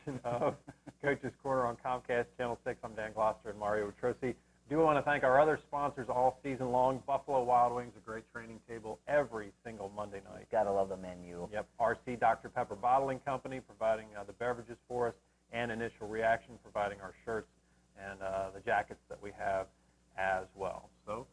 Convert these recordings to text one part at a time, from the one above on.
edition of Coach's Corner on Comcast Channel 6. I'm Dan Gloucester and Mario Trosi. Do want to thank our other sponsors all season long. Buffalo Wild Wings, a great training table every single Monday night. Gotta love the menu. Yep. RC Dr. Pepper Bottling Company providing the beverages for us, and Initial Reaction providing our shirts and the jackets that we have as well. So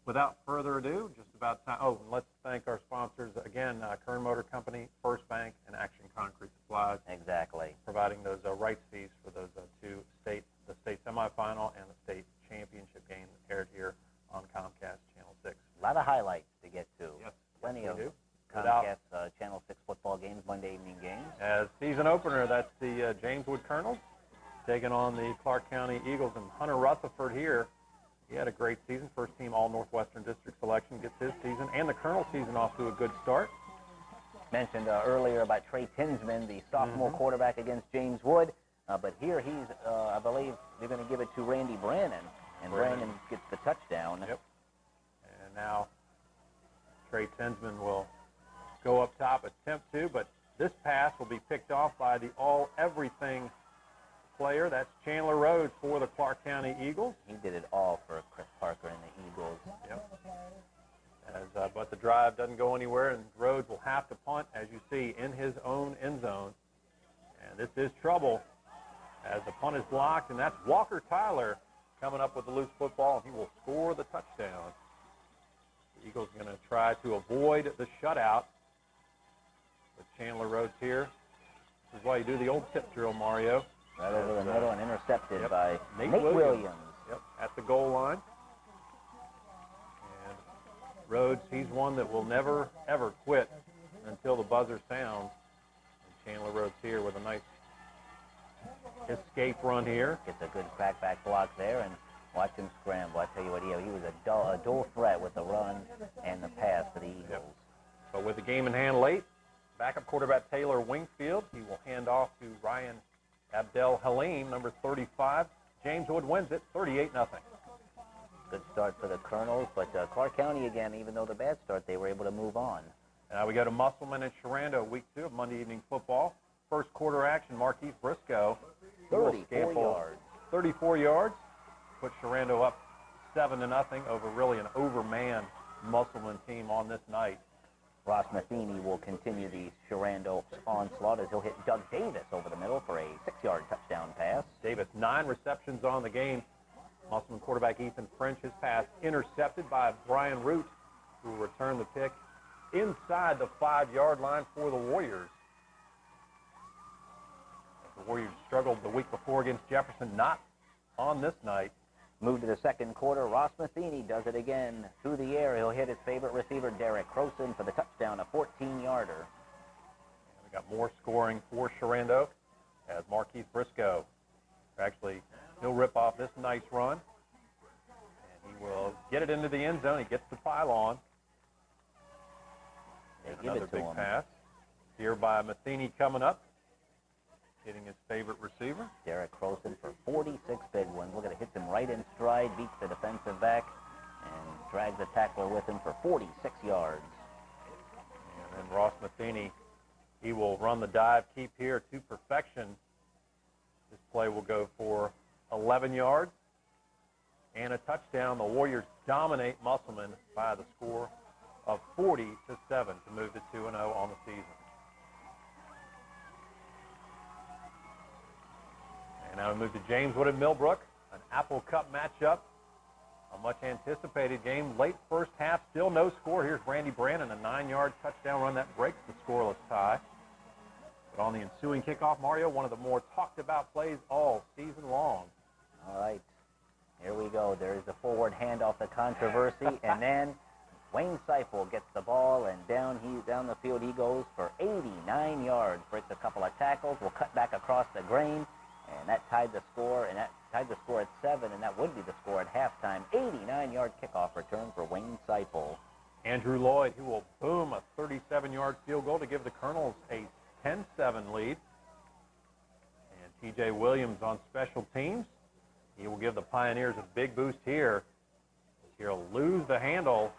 without further ado, just about time. Oh, and let's thank our sponsors again, Kern Motor Company, First Bank, and Action Concrete Supplies. Exactly. Providing those rights fees for those two the state semifinal and the state championship game aired here on Comcast Channel 6. A lot of highlights to get to. Yes, Plenty of do. Comcast Channel 6 football games, Monday evening games. As season opener, that's the James Wood Colonels taking on the Clark County Eagles, and Hunter Rutherford here. He had a great season. First team All-Northwestern District selection, gets his season, and the Colonel season off to a good start. Mentioned earlier about Trey Tinsman, the sophomore quarterback against James Wood. But here he's, I believe, they're going to give it to Randy Brannon. And Brannon gets the touchdown. Yep. And now Trey Tinsman will go up top, attempt to, but this pass will be picked off by the all-everything player. That's Chandler Rhodes for the Clark County Eagles. He did it all for Chris Parker and the Eagles. Yep. But the drive doesn't go anywhere, and Rhodes will have to punt, as you see, in his own end zone. And this is trouble as the punt is blocked, and that's Walker Tyler coming up with the loose football, and he will score the touchdown. The Eagles are going to try to avoid the shutout with Chandler Rhodes here. This is why you do the old tip drill, Mario. Right over the middle and intercepted by Nate Williams. Williams. Yep, at the goal line. And Rhodes, he's one that will never, ever quit until the buzzer sounds. And Chandler Rhodes here with a nice escape run here. Gets a good crackback block there, and watch him scramble. I tell you what, he was a dual threat with the run and the pass for the Eagles. Yep. But with the game in hand late, backup quarterback Taylor Wingfield, he will hand off to Ryan Abdel Halim, number 35. James Wood wins it, 38-0. Good start for the Colonels, but Clark County again, even though the bad start, they were able to move on. Now we go to Musselman and Sharando, week 2 of Monday Evening Football. First quarter action, Marquise Briscoe. 34 yards. 34 yards. Put Sharando up 7-0 over really an overmanned Musselman team on this night. Ross Matheny will continue the Sharando onslaught as he'll hit Doug Davis over the middle for a 6-yard touchdown pass. Davis, 9 receptions on the game. Musselman quarterback Ethan French, his pass intercepted by Brian Root, who will return the pick inside the 5-yard line for the Warriors. The Warriors struggled the week before against Jefferson, not on this night. Move to the second quarter. Ross Matheny does it again through the air. He'll hit his favorite receiver, Derek Croson, for the touchdown, a 14-yarder. We got more scoring for Sharando as Marquise Briscoe. Actually, he'll rip off this nice run, and he will get it into the end zone. He gets the pylon. Another big pass here by Matheny coming up, hitting his favorite receiver. Derek Croson for 46 big ones. Look at it, hits him right in stride, beats the defensive back, and drags the tackler with him for 46 yards. And then Ross Matheny, he will run the dive, keep here to perfection. This play will go for 11 yards and a touchdown. The Warriors dominate Musselman by the score of 40-7 to move to 2-0 on the season. And now we move to James Wood and Millbrook, an Apple Cup matchup. A much anticipated game. Late first half, still no score. Here's Randy Brannon, a 9-yard touchdown run that breaks the scoreless tie. But on the ensuing kickoff, Mario, one of the more talked about plays all season long. All right, here we go. There's the forward handoff, the controversy, and then Wayne Seifel gets the ball, and down the field he goes for 89 yards. Breaks a couple of tackles, will cut back across the grain, and that tied the score, at 7, and that would be the score at halftime. 89-yard kickoff return for Wayne Seifel. Andrew Lloyd, who will boom a 37-yard field goal to give the Colonels a 10-7 lead. And T.J. Williams on special teams. He will give the Pioneers a big boost here. He'll lose the handle,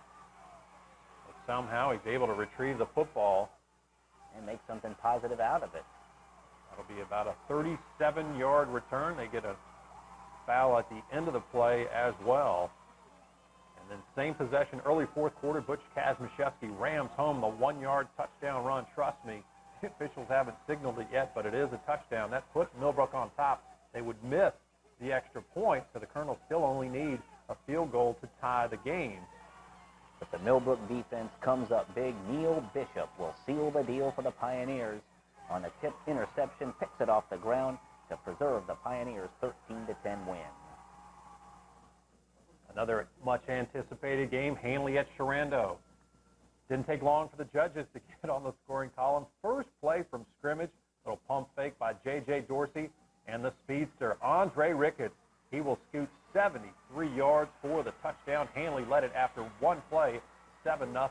but somehow he's able to retrieve the football. And make something positive out of it. That'll be about a 37-yard return. They get a foul at the end of the play as well. And then same possession, early fourth quarter, Butch Kazmaszewski rams home the 1-yard touchdown run. Trust me, the officials haven't signaled it yet, but it is a touchdown. That puts Millbrook on top. They would miss the extra point, so the Colonels still only need a field goal to tie the game. But the Millbrook defense comes up big. Neil Bishop will seal the deal for the Pioneers on a tip interception, picks it off the ground to preserve the Pioneers' 13-10 win. Another much anticipated game, Hanley at Sharando. Didn't take long for the judges to get on the scoring column. First play from scrimmage, little pump fake by J.J. Dorsey and the speedster, Andre Ricketts. He will scoot 73 yards for the touchdown. Hanley led it after one play, 7-0.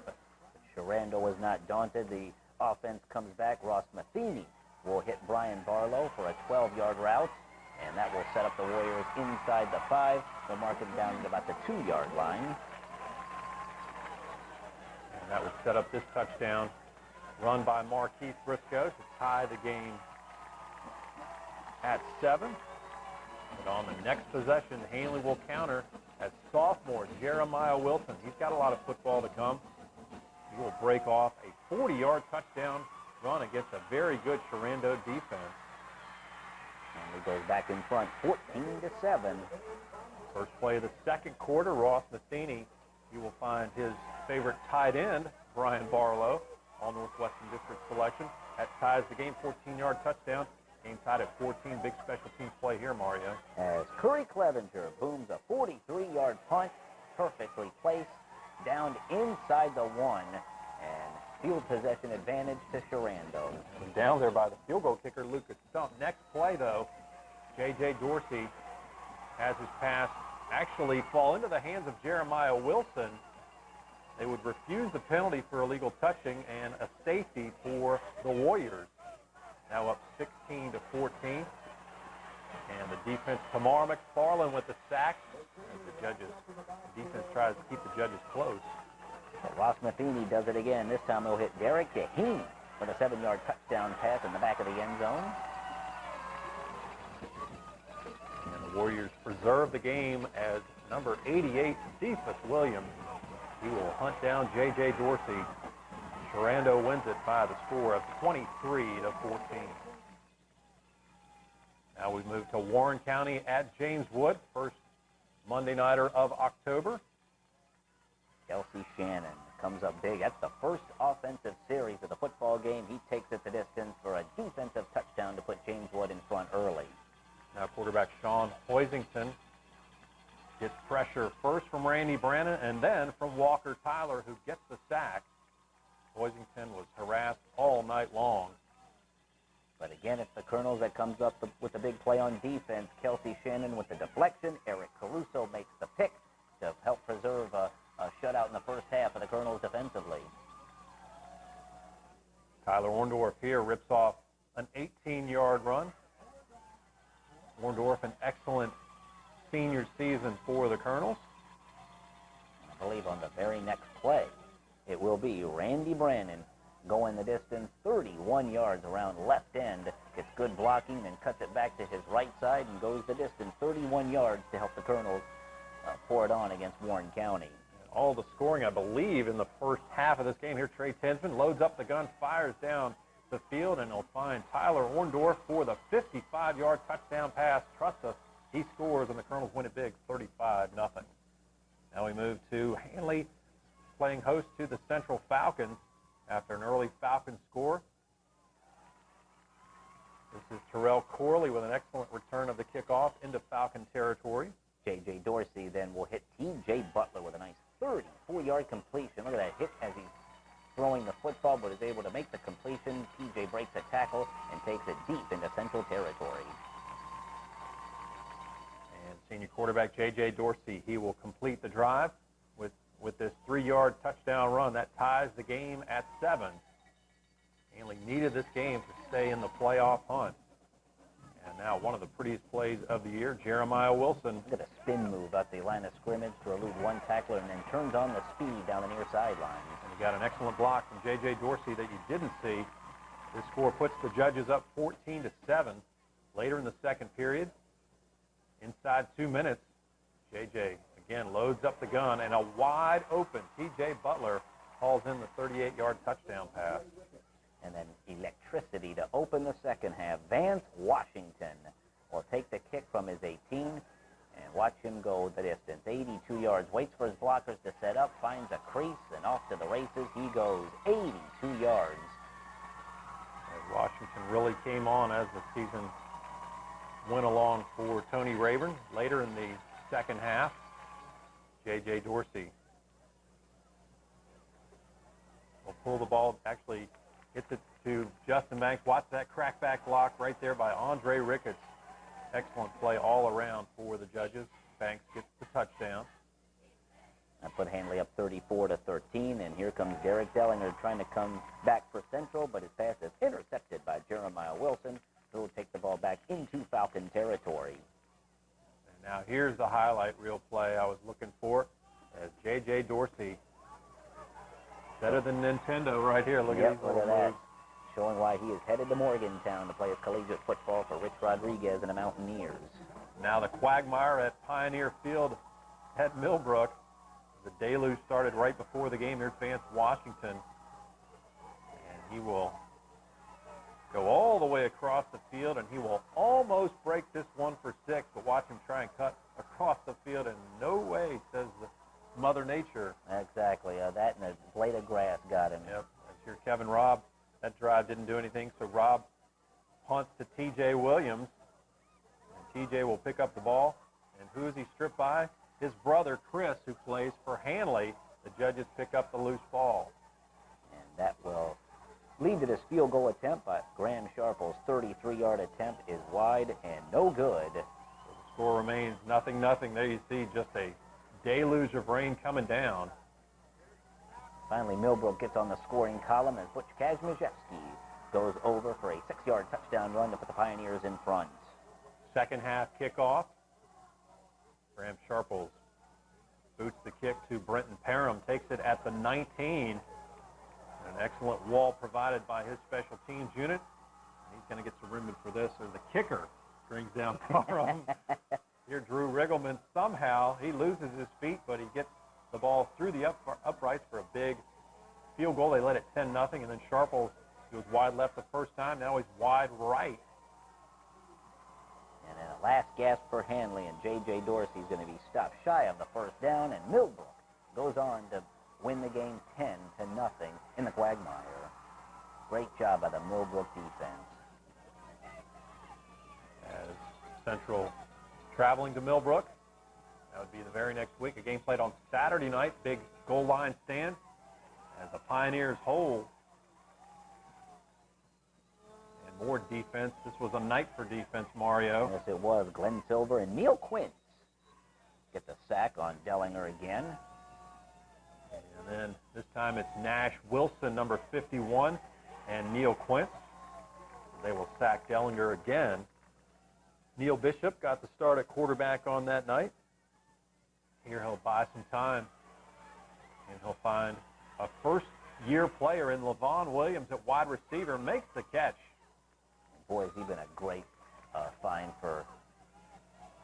Sharando was not daunted. The offense comes back. Ross Matheny will hit Brian Barlow for a 12-yard route, and that will set up the Warriors inside the 5. They'll mark him down at about the 2-yard line. And that would set up this touchdown run by Marquise Briscoe to tie the game at 7. But on the next possession, Hanley will counter as sophomore Jeremiah Wilson. He's got a lot of football to come. He will break off a 40-yard touchdown run against a very good Sharando defense. And he goes back in front, 14-7. First play of the second quarter, Ross Matheny. You will find his favorite tight end, Brian Barlow, all Northwestern District selection. That ties the game, 14-yard touchdown. Game tied at 14. Big special teams play here, Mario. As Curry Clevenger booms a 43-yard punt, perfectly placed, down inside the 1, and field possession advantage to Sharando. Down there by the field goal kicker, Lucas Stump. Next play, though, J.J. Dorsey has his pass actually fall into the hands of Jeremiah Wilson. They would refuse the penalty for illegal touching and a safety for the Warriors. Now up 16-14. And the defense, Tamar McFarland with the sack. As the defense tries to keep the judges close. But Ross Matheny does it again. This time he'll hit Derek Deheen for the 7-yard touchdown pass in the back of the end zone. And the Warriors preserve the game as number 88, Cephas Williams. He will hunt down J.J. Dorsey. Sharando wins it by the score of 23-14. Now we move to Warren County at James Wood, first Monday nighter of October. Kelsey Shannon comes up big. That's the first offensive series of the football game. He takes it the distance for a defensive touchdown to put James Wood in front early. Now quarterback Sean Hoisington gets pressure first from Randy Brannon and then from Walker Tyler, who gets the sack. Hoisington was harassed all night long. But again, it's the Colonels that comes up with the big play on defense. Kelsey Shannon with the deflection. Eric Caruso makes the pick to help preserve a shutout in the first half of the Colonels defensively. Tyler Orndorff here rips off an 18-yard run. Orndorff, an excellent senior season for the Colonels. I believe on the very next play, it will be Randy Brannon going the distance 31 yards around left end. Gets good blocking and cuts it back to his right side and goes the distance 31 yards to help the Colonels pour it on against Warren County. All the scoring, I believe, in the first half of this game here. Trey Tinsman loads up the gun, fires down the field, and he'll find Tyler Orndorff for the 55-yard touchdown pass. Trust us, he scores, and the Colonels win it big, 35-0. Now we move to Hanley playing host to the Central Falcons after an early Falcon score. This is Terrell Corley with an excellent return of the kickoff into Falcon territory. J.J. Dorsey then will hit T.J. Butler with a nice 34-yard completion. Look at that hit as he's throwing the football, but is able to make the completion. T.J. breaks a tackle and takes it deep into Central territory. And senior quarterback J.J. Dorsey, he will complete the drive with this 3-yard touchdown run. That ties the game at 7. Hanley needed this game to stay in the playoff hunt. And now one of the prettiest plays of the year, Jeremiah Wilson. Look at a spin move at the line of scrimmage to elude one tackler and then turns on the speed down the near sideline. And he got an excellent block from J.J. Dorsey that you didn't see This score puts the Judges up 14-7 later in the second period. Inside 2 minutes, J.J. again loads up the gun, and a wide open T.J. Butler hauls in the 38-yard touchdown pass. And then electricity to open the second half. Vance Washington will take the kick from his 18 and watch him go the distance. 82 yards, waits for his blockers to set up, finds a crease, and off to the races he goes. 82 yards. As Washington really came on as the season went along for Tony Rayburn. Later in the second half, J.J. Dorsey will pull the ball, actually hits it to Justin Banks. Watch that crackback block right there by Andre Ricketts. Excellent play all around for the Judges. Banks gets the touchdown. That put Handley up 34-13, and here comes Derek Dellinger trying to come back for Central, but his pass is intercepted by Jeremiah Wilson, who will take the ball back into Falcon territory. And now here's the highlight reel play I was looking for, as J.J. Dorsey, better than Nintendo right here. Look at these little moves. Showing why he is headed to Morgantown to play his collegiate football for Rich Rodriguez and the Mountaineers. Now the quagmire at Pioneer Field at Millbrook. The deluge started right before the game. Here's Vance Washington. And he will go all the way across the field, and he will almost break this one for 6, but watch him try and cut across the field, and no way, says Mother Nature. Exactly. That and a blade of grass got him. Yep. As here, Kevin Robb. That drive didn't do anything, so Robb punts to T.J. Williams. And T.J. will pick up the ball. And who is he stripped by? His brother, Chris, who plays for Handley. The Judges pick up the loose ball. And that will lead to this field goal attempt, but Graham Sharple's 33-yard attempt is wide and no good. So the score remains 0-0. There you see just a deluge of rain coming down. Finally, Millbrook gets on the scoring column as Butch Kazmierczewski goes over for a 6-yard touchdown run to put the Pioneers in front. Second half kickoff. Graham Sharples boots the kick to Brenton Parham, takes it at the 19. An excellent wall provided by his special teams unit. He's going to get some room for this as the kicker brings down Parham. Here, Drew Riggleman, somehow he loses his feet, but he gets the ball through the uprights for a big field goal. They led it 10-0, and then Sharples goes wide left the first time. Now he's wide right. And then a last gasp for Handley, and J.J. Dorsey's going to be stopped shy of the first down, and Millbrook goes on to win the game 10-0 in the quagmire. Great job by the Millbrook defense. As Central traveling to Millbrook, that would be the very next week. A game played on Saturday night, big goal line stand, as the Pioneers hold. And more defense. This was a night for defense, Mario. Yes, it was. Glenn Silver and Neil Quince get the sack on Dellinger again. And then this time it's Nash Wilson, number 51, and Neil Quince. They will sack Dellinger again. Neil Bishop got the start at quarterback on that night. Here he'll buy some time, and he'll find a first-year player in Levon Williams at wide receiver, makes the catch. Boy, has he been a great find for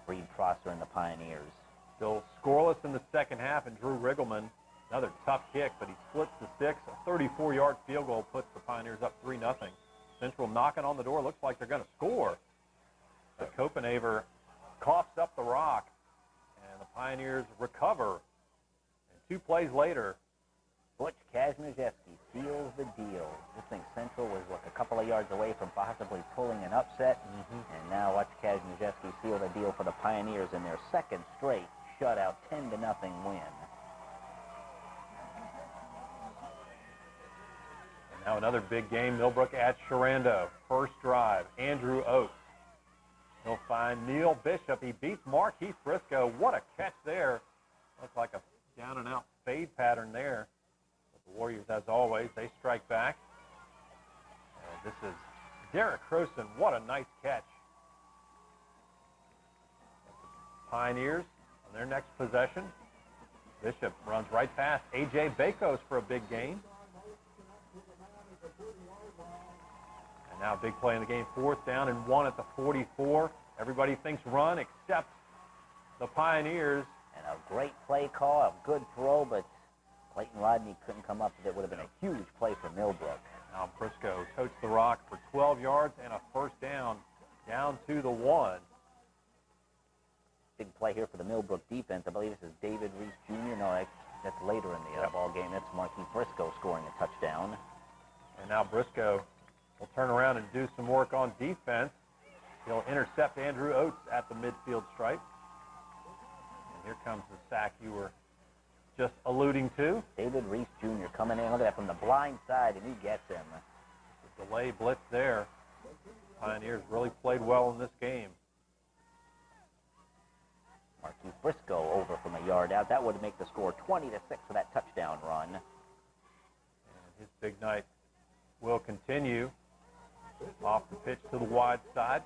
Reed Prosser and the Pioneers. Still scoreless in the second half, and Drew Riggleman, another tough kick, but he splits the 6. A 34-yard field goal puts the Pioneers up 3-0. Central knocking on the door. Looks like they're going to score. But Copenhaver coughs up the rock, and the Pioneers recover. And 2 plays later, Butch Kazmierczewski seals the deal. This thing Central was, a couple of yards away from possibly pulling an upset. And now watch Kazmierczewski seal the deal for the Pioneers in their second straight shutout 10-0 win. And now another big game, Millbrook at Sharando. First drive, Andrew Oates. He'll find Neil Bishop. He beats Marquise Briscoe. What a catch there. Looks like a down-and-out fade pattern there. But the Warriors, as always, they strike back. This is Derek Croson. What a nice catch. Pioneers on their next possession. Bishop runs right past A.J. Bakos for a big gain. Now big play in the game, 4th down and 1 at the 44. Everybody thinks run except the Pioneers. And a great play call, a good throw, but Clayton Rodney couldn't come up with it. Would have been a huge play for Millbrook. Now Briscoe totes the rock for 12 yards and a 1st down to the 1. Big play here for the Millbrook defense. I believe this is David Reese Jr. No, that's later in the ball game. That's Marquis Briscoe scoring a touchdown. And now Briscoe will turn around and do some work on defense. He'll intercept Andrew Oates at the midfield stripe. And here comes the sack you were just alluding to. David Reese Jr. coming in. Look at that from the blind side, and he gets him. The delay blitz there. Pioneers really played well in this game. Marquis Briscoe over from a yard out. That would make the score 20-6 for that touchdown run. And his big night will continue. Off the pitch to the wide side.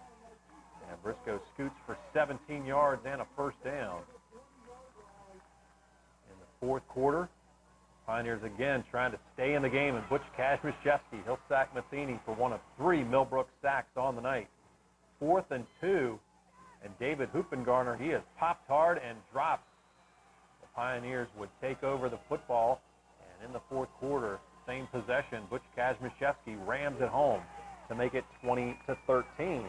And Briscoe scoots for 17 yards and a 1st down. In the 4th quarter, Pioneers again trying to stay in the game, and Butch Kazmierczewski, he'll sack Matheny for one of 3 Millbrook sacks on the night. 4th and 2, and David Hoopengarner, he has popped hard and dropped. The Pioneers would take over the football, and in the 4th quarter, same possession, Butch Kazmierczewski rams it home to make it 20-13.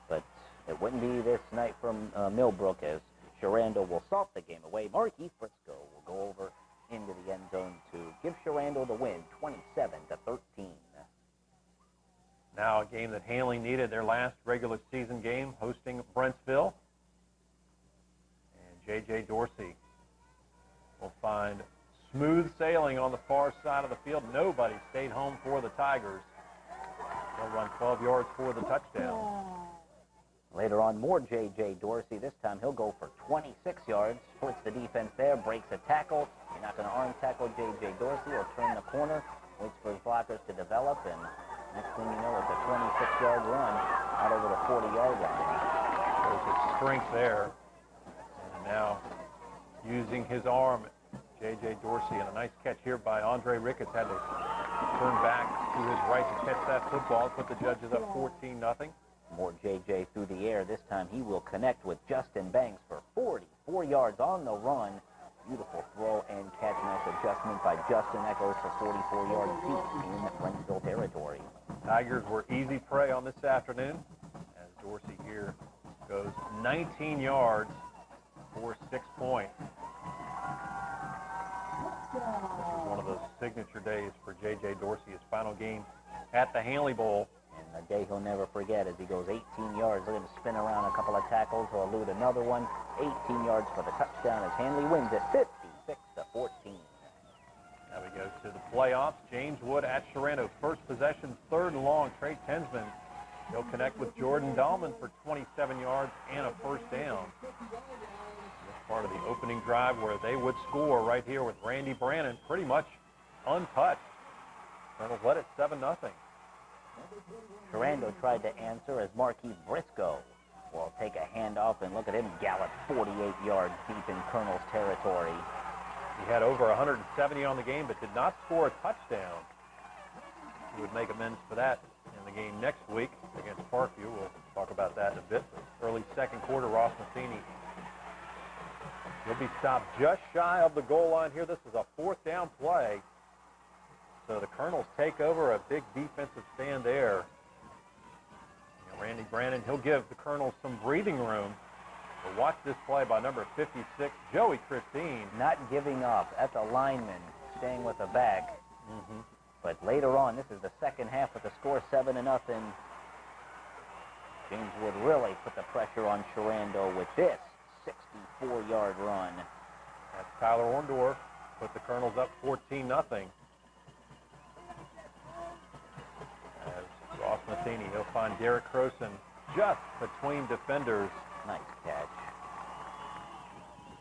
But it wouldn't be this night from Millbrook, as Sharando will salt the game away. Marquis Briscoe will go over into the end zone to give Sharando the win, 27-13. Now a game that Hanley needed, their last regular season game, hosting Brentsville. And J.J. Dorsey will find smooth sailing on the far side of the field. Nobody stayed home for the Tigers. They'll run 12 yards for the touchdown. Later on, more J.J. Dorsey. This time he'll go for 26 yards. Splits the defense there, breaks a tackle. You're not going to arm tackle J.J. Dorsey. He'll turn the corner, waits for his blockers to develop, and next thing you know, it's a 26-yard run out over the 40-yard line. There's his strength there. And now using his arm, J.J. Dorsey, and a nice catch here by Andre Ricketts. Had to turn back to his right to catch that football, put the Judges up 14-0. More J.J. through the air. This time he will connect with Justin Banks for 44 yards on the run. Beautiful throw and catch. Nice adjustment by Justin. That goes for 44 yards deep in Brentsville territory. Tigers were easy prey on this afternoon, as Dorsey here goes 19 yards for 6 points. This is one of those signature days for J.J. Dorsey, his final game at the Hanley Bowl. And a day he'll never forget as he goes 18 yards. Look at him spin around a couple of tackles. He'll elude another one. 18 yards for the touchdown as Hanley wins it 56-14. Now we go to the playoffs. James Wood at Sharando. First possession, 3rd and long. Trey Tensman. He'll connect with Jordan Dahlman for 27 yards and a 1st down. This part of the opening drive where they would score right here with Randy Brannon pretty much untouched. Colonels led it 7-0. Sharando tried to answer as Marquis Briscoe will take a handoff, and look at him gallop 48 yards deep in Colonel's territory. He had over 170 on the game, but did not score a touchdown. He would make amends for that in the game next week against Parkview. We'll talk about that in a bit. Early 2nd quarter, Ross Matheny. He'll be stopped just shy of the goal line here. This is a 4th down play. So the Colonels take over, a big defensive stand there. Randy Brannon, he'll give the Colonels some breathing room. But watch this play by number 56, Joey Christine. Not giving up at the lineman, staying with the back. But later on, this is the second half with the score 7-0. James Wood really put the pressure on Sharando with this 64-yard run. That's Tyler Orndorff, put the Colonels up 14-0. As Ross Matheny, he'll find Derek Croson just between defenders. Nice catch.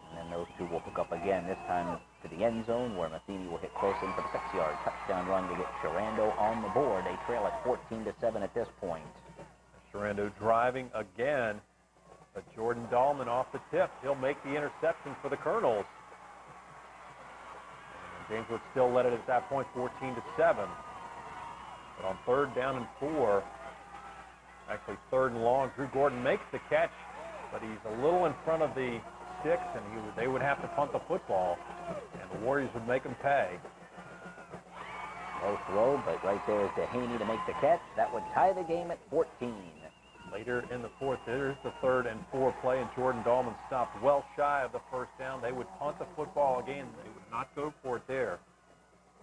And then those two will hook up again, this time to the end zone, where Matheny will hit Croson for the 6-yard touchdown run to get Sharando on the board. They trail at 14-7 at this point. Sharando driving again, but Jordan Dahlman off the tip. He'll make the interception for the Colonels. And James Wood still led it at that point, 14-7. But on 3rd down and 4, Actually, 3rd and long. Drew Gordon makes the catch, but he's a little in front of the sticks, and they would have to punt the football, and the Warriors would make them pay. No throw, but right there is Dehaney to make the catch. That would tie the game at 14. Later in the 4th, there's the 3rd and 4 play, and Jordan Dahlman stopped well shy of the 1st down. They would punt the football again. They would not go for it there.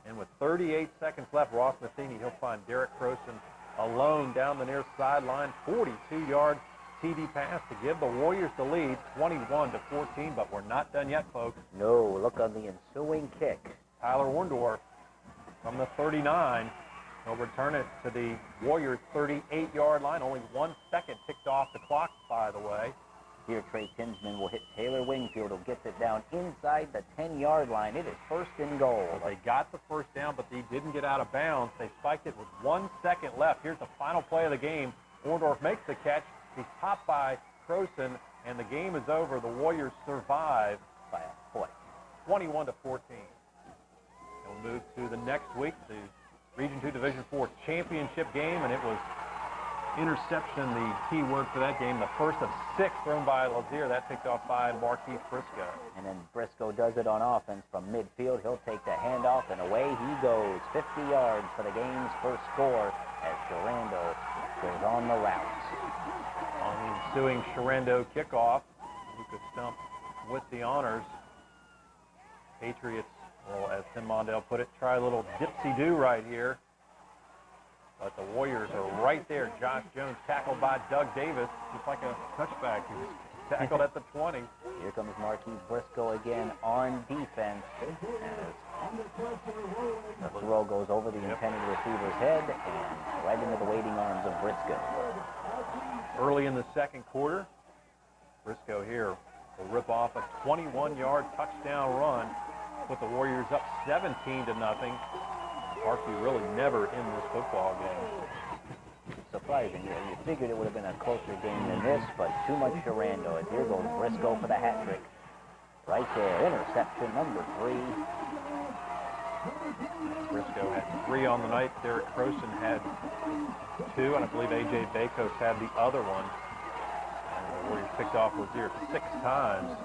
And with 38 seconds left, Ross Matheny, he'll find Derek Croson alone down the near sideline. 42-yard TD pass to give the Warriors the lead, 21-14, but we're not done yet, folks. No, look on the ensuing kick. Tyler Orndorff from the 39. He'll return it to the Warriors' 38-yard line. Only 1 second ticked off the clock, by the way. Here, Trey Kinsman will hit Taylor Wingfield, who gets it down inside the 10-yard line. It is 1st and goal. Well, they got the 1st down, but they didn't get out of bounds. They spiked it with 1 second left. Here's the final play of the game. Orndorff makes the catch. He's topped by Croson, and the game is over. The Warriors survive By a foot. 21-14. We'll move to the next week, the Region 2 Division 4 championship game, and it was interception, the key word for that game. The first of 6 thrown by Lazier. That picked off by Marquise Briscoe. And then Briscoe does it on offense from midfield. He'll take the handoff, and away he goes. 50 yards for the game's first score as Sherando goes on the route. On the ensuing Sherando kickoff, Lucas Stump with the honors. Patriots, well, as Tim Mondale put it, try a little dipsy-do right here. But the Warriors are right there. Josh Jones tackled by Doug Davis, just like a touchback. He was tackled at the 20. Here comes Marquise Briscoe again on defense. As the throw goes over the intended receiver's head and right into the waiting arms of Briscoe. Early in the 2nd quarter, Briscoe here will rip off a 21-yard touchdown run, put the Warriors up 17-0. Parkview really never in this football game. Surprising. You figured it would have been a closer game than this, but too much Sherando. And here goes Briscoe for the hat trick. Right there, interception number 3. Briscoe had 3 on the night. Derek Croson had 2, and I believe A.J. Bakos had the other one. And the Warriors picked off Lazier 6 times.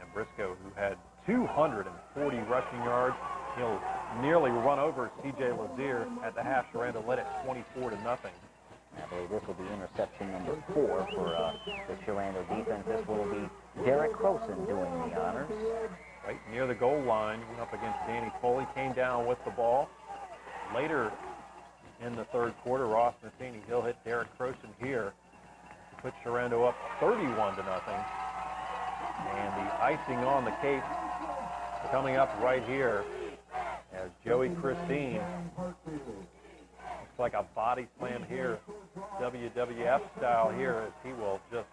And Briscoe, who had 240 rushing yards, he'll nearly run over C.J. Lazier at the half. Sherando led it 24-0. I believe this will be interception number 4 for the Sherando defense. This will be Derek Croson doing the honors. Right near the goal line, went up against Danny Foley, came down with the ball. Later in the 3rd quarter, Ross Matheny, he'll hit Derek Croson here to put Sherando up 31-0. And the icing on the cake coming up right here as Joey Christine, looks like a body slam here, WWF style here, as he will just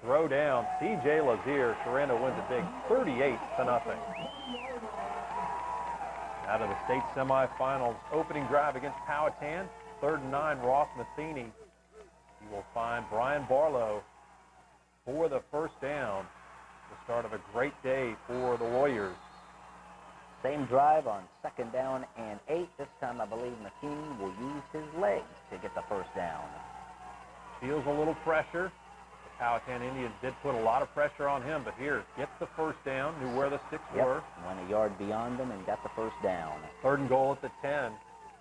throw down C.J. Lazier. Sherando wins it big, 38-0. Out of the state semifinals, opening drive against Powhatan, 3rd and 9, Ross Matheny. He will find Brian Barlow for the 1st down. The start of a great day for the Warriors. Same drive on 2nd down and 8. This time, I believe Matheny will use his legs to get the 1st down. Feels a little pressure. The Powhatan Indians did put a lot of pressure on him, but here, gets the 1st down, knew where the sticks were. Went a yard beyond them and got the 1st down. 3rd and goal at the 10.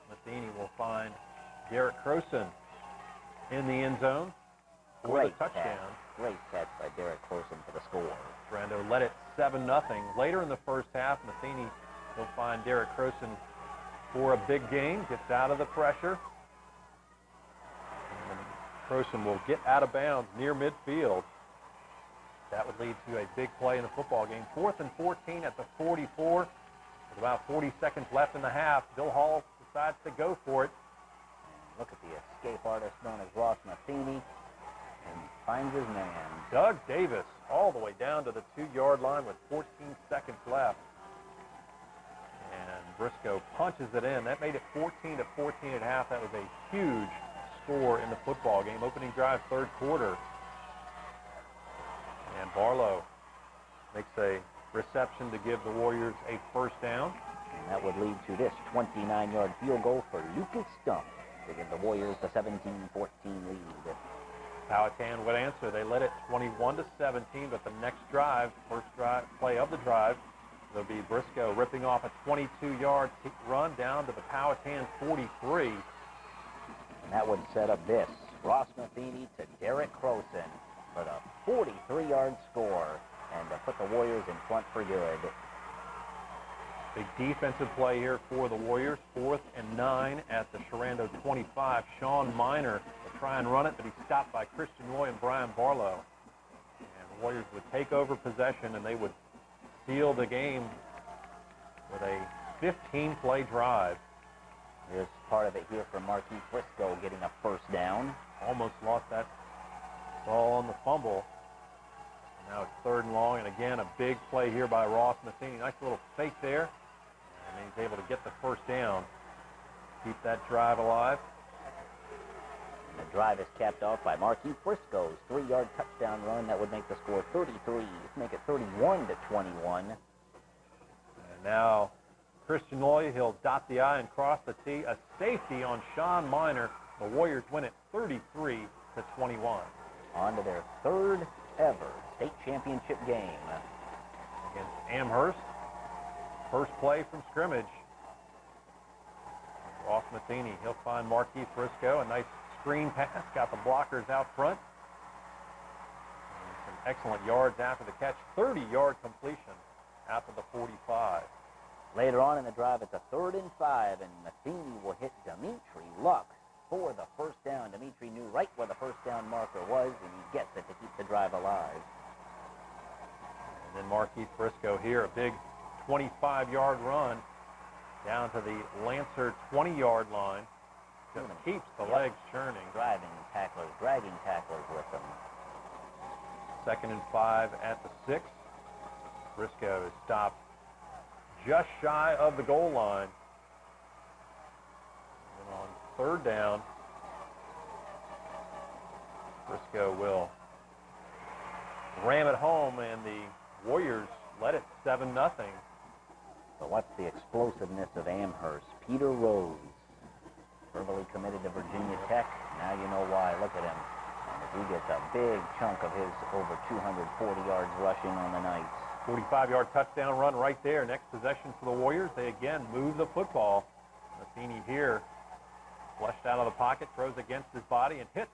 Matheny will find Derek Croson in the end zone for the touchdown. Great catch by Derek Croson for the score. Sherando led it 7-0. Later in the 1st half, Matheny will find Derek Croson for a big gain, gets out of the pressure. And Croson will get out of bounds near midfield. That would lead to a big play in the football game. 4th and 14 at the 44. With about 40 seconds left in the half, Bill Hall decides to go for it. And look at the escape artist known as Ross Matheny, and finds his man. Doug Davis all the way down to the 2-yard line with 14 seconds left. And Briscoe punches it in. That made it 14-14 at half. That was a huge score in the football game. Opening drive, 3rd quarter. And Barlow makes a reception to give the Warriors a 1st down. And that would lead to this 29-yard field goal for Lucas Stump. to give the Warriors the 17-14 lead. Powhatan would answer. They led it 21-17, but the next drive, first drive play of the drive, there'll be Briscoe ripping off a 22-yard run down to the Powhatan 43. And that would set up this. Ross Matheny to Derek Croson for the 43-yard score and to put the Warriors in front for good. Big defensive play here for the Warriors. 4th and 9 at the Sherando 25. Sean Miner will try and run it, but he's stopped by Christian Roy and Brian Barlow. And the Warriors would take over possession, and they would seal the game with a 15-play drive. Here's part of it here from Marquis Briscoe getting a first down. Almost lost that ball on the fumble. Now it's 3rd and long, and again, a big play here by Ross Matheny. Nice little fake there, and he's able to get the first down. Keep that drive alive. And the drive is capped off by Marquis Briscoe's 3-yard touchdown run. That would make the score 33, make it 31-21. And now Christian Loy, he'll dot the I and cross the T. A safety on Sean Miner. The Warriors win it 33-21. On to their 3rd ever state championship game. Against Amherst. First play from scrimmage. Ross Matheny, he'll find Marquis Briscoe. A nice screen pass, got the blockers out front. And some excellent yards after the catch. 30-yard completion after the 45. Later on in the drive, it's a 3rd and 5, and Matheny will hit Dimitri Lux for the first down. Dimitri knew right where the first down marker was, and he gets it to keep the drive alive. And then Marquis Briscoe here, a big 25-yard run down to the Lancer 20-yard line. Just keeps the legs churning. Driving tacklers, dragging tacklers with them. 2nd and 5 at the 6. Briscoe is stopped just shy of the goal line. And on 3rd down, Briscoe will ram it home, and the Warriors led it 7-0. So what's the explosiveness of Amherst? Peter Rose, verbally committed to Virginia Tech. Now you know why. Look at him. And if he gets a big chunk of his over 240 yards rushing on the night. 45-yard touchdown run right there. Next possession for the Warriors. They again move the football. Matheny here, flushed out of the pocket, throws against his body and hits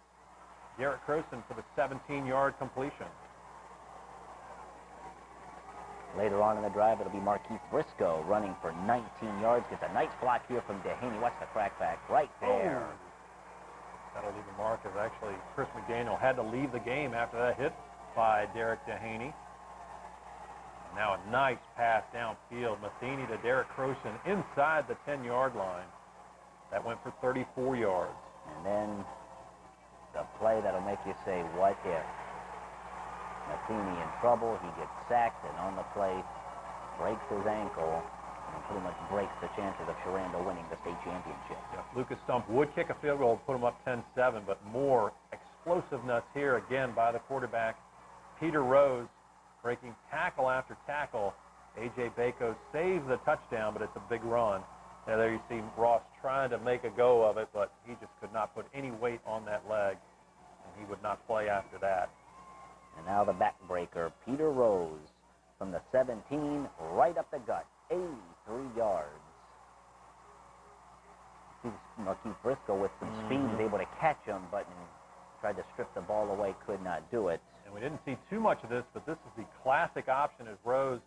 Derek Croson for the 17-yard completion. Later on in the drive, it'll be Marquis Briscoe running for 19 yards. Gets a nice block here from Dehaney. Watch the crackback right there. Oh. That'll leave a mark, as actually Chris McDaniel had to leave the game after that hit by Derek Dehaney. Now a nice pass downfield. Matheny to Derek Croson inside the 10-yard line. That went for 34 yards. And then the play that'll make you say, what if? Matheny in trouble. He gets sacked, and on the play, breaks his ankle, and pretty much breaks the chances of Sherando winning the state championship. Yeah, Lucas Stump would kick a field goal to put him up 10-7, but more explosiveness here again by the quarterback, Peter Rose, breaking tackle after tackle. A.J. Bacon saves the touchdown, but it's a big run. Now there you see Ross trying to make a go of it, but he just could not put any weight on that leg, and he would not play after that. And now the backbreaker, Peter Rose, from the 17, right up the gut, 83 yards. Marquis Briscoe with some speed was able to catch him, but tried to strip the ball away, could not do it. And we didn't see too much of this, but this is the classic option as Rose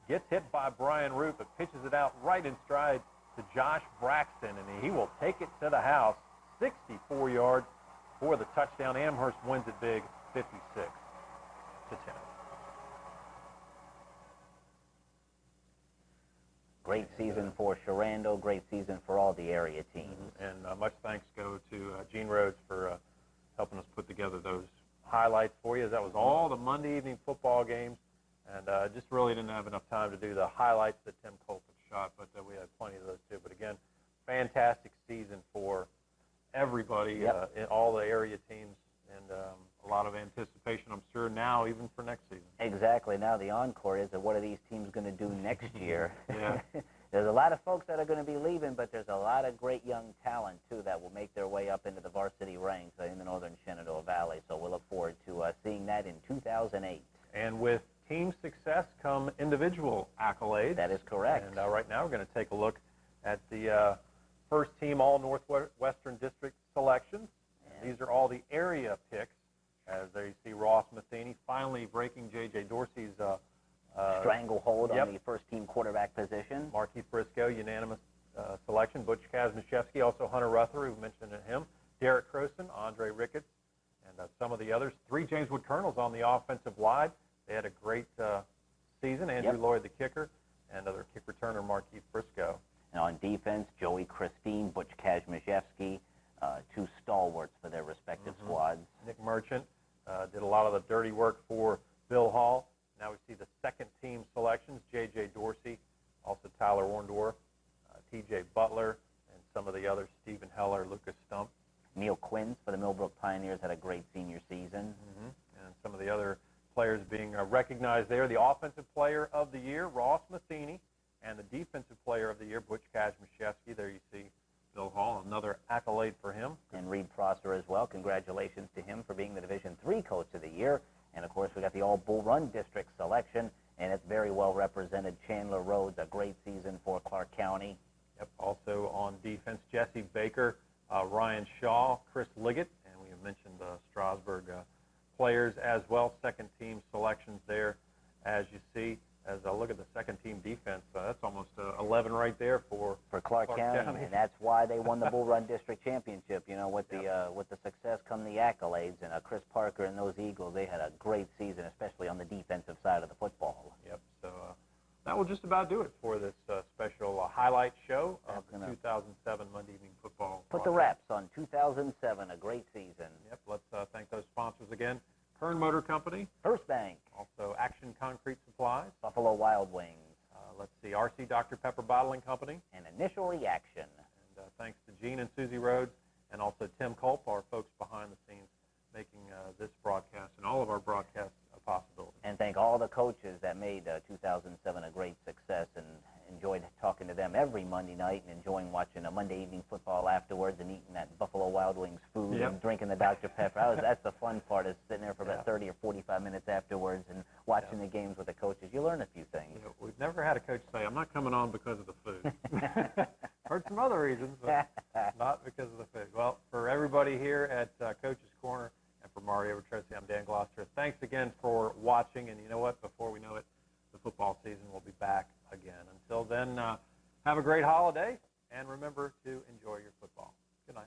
gets hit by Brian Root, but pitches it out right in stride to Josh Braxton, and he will take it to the house, 64 yards for the touchdown. Amherst wins it big, 56-10. Great season for Sherando, great season for all the area teams. And much thanks go to Gene Rhodes for helping us put together those highlights for you. That was all the Monday evening football games, and just really didn't have enough time to do the highlights that Tim Colquitt shot, but we had plenty of those too. But again, fantastic season for everybody, in all the area teams, and a lot of anticipation, I'm sure, now even for next season. Exactly. Now the encore is that what are these teams going to do next year? Yeah. There's a lot of folks that are going to be leaving, but there's a lot of great young talent, too, that will make their way up into the varsity ranks in the Northern Shenandoah Valley. So we'll look forward to seeing that in 2008. And with team success come individual accolades. That is correct. And right now we're going to take a look at the first team all Northwestern District selections. These are all the area picks. As there you see Ross Matheny finally breaking J.J. Dorsey's stranglehold on the first-team quarterback position. Marquis Briscoe, unanimous selection. Butch Kazmaszewski, also Hunter Ruther, who mentioned him. Derek Croson, Andre Ricketts, and some of the others. 3 James Wood Colonels on the offensive line. They had a great season. Andrew Lloyd, the kicker, and other kick returner Marquis Briscoe. And on defense, Joey Christine, Butch Kazmaszewski, 2 stalwarts for their respective squads. Nick Merchant did a lot of the dirty work for Bill Hall. Now we see the second-team selections, J.J. Dorsey, also Tyler Orndorff, T.J. Butler, and some of the others, Stephen Heller, Lucas Stump. Neil Quinn for the Millbrook Pioneers had a great senior season. And some of the other players being recognized there. The Offensive Player of the Year, Ross Matheny, and the Defensive Player of the Year, Butch Kazmaszewski. There you see Bill Hall, another accolade for him. And Reed Prosser as well. Congratulations to him for being the Division III Coach of the Year. And, of course, we got the All-Bull Run District selection, and it's very well represented. Chandler Rhodes, a great season for Clark County. Yep. Also on defense, Jesse Baker, Ryan Shaw, Chris Liggett, and we have mentioned the Strasburg players as well. Second-team selections there, as you see. As I look at the second-team defense, that's almost 11 right there for Clark County, and that's why they won the Bull Run District Championship. You know, with the success come the accolades, and Chris Parker and those Eagles, they had a great season, especially on the defensive side of the football. Yep. So that will just about do it for this special highlight show of the 2007 Monday Evening Football. Put the wraps on 2007, a great season. Yep. Let's thank those sponsors again. Kern Motor Company. First Bank. Also Action Concrete Supplies. Buffalo Wild Wings. Let's see, RC Dr. Pepper Bottling Company. And Initial Reaction. And thanks to Gene and Susie Rhodes, and also Tim Culp, our folks behind the scenes, making this broadcast and all of our broadcasts a possibility. And thank all the coaches that made 2007 a great success, and enjoyed talking to them every Monday night and enjoying watching a Monday Evening Football afterwards and eating that Buffalo Wild Wings food and drinking the Dr. Pepper. That's the fun part, is sitting there for about 30 or 45 minutes afterwards and watching the games with the coaches. You learn a few things. We've never had a coach say, I'm not coming on because of the food. Heard some other reasons, but not because of the food. Well, for everybody here at Coach's Corner and for Mario Petrossi, I'm Dan Gloucester. Thanks again for watching, and you know what? Before we know it, the football season will be back again. Until then, have a great holiday, and remember to enjoy your football. Good night.